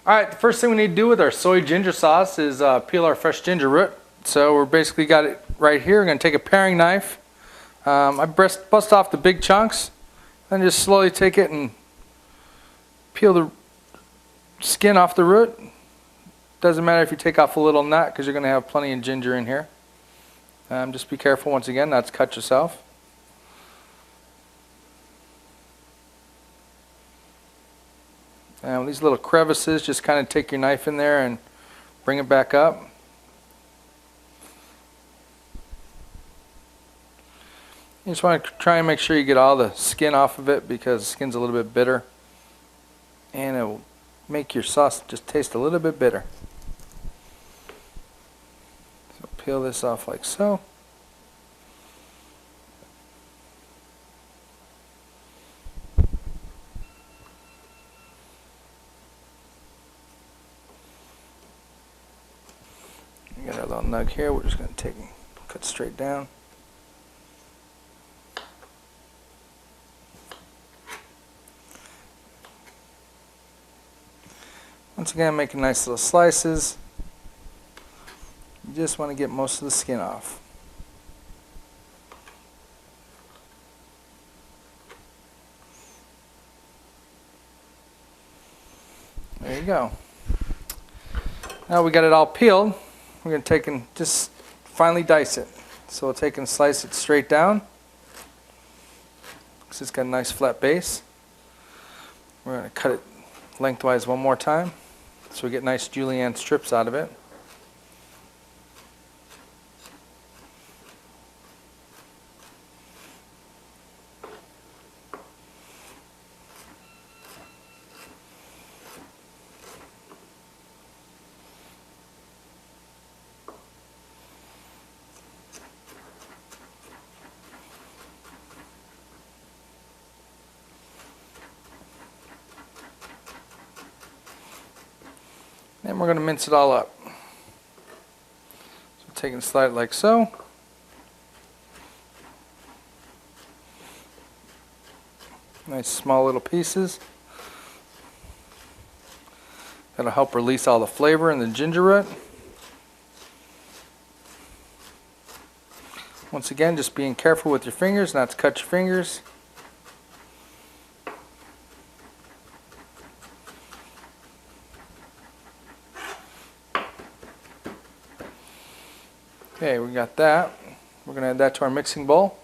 Alright, the first thing we need to do with our soy ginger sauce is peel our fresh ginger root. So we're basically got it right here. We're going to take a paring knife. I bust off the big chunks, then just slowly take it and peel the skin off the root. Doesn't matter if you take off a little nut because you're going to have plenty of ginger in here. Just be careful once again not to cut yourself. These little crevices, just kind of take your knife in there and bring it back up. You just want to try and make sure you get all the skin off of it because the skin's a little bit bitter. And it will make your sauce just taste a little bit bitter. So peel this off like so. We got our little nug here. We're just going to take and cut straight down. Once again, making nice little slices. You just want to get most of the skin off. There you go. Now we got it all peeled. We're going to take and just finely dice it. So we'll take and slice it straight down because it's got a nice flat base. We're going to cut it lengthwise one more time so we get nice julienne strips out of it. Then we're going to mince it all up. So take and slide it like so. Nice small little pieces. That'll help release all the flavor in the ginger root. Once again, just being careful with your fingers not to cut your fingers. Okay, we got that. We're going to add that to our mixing bowl.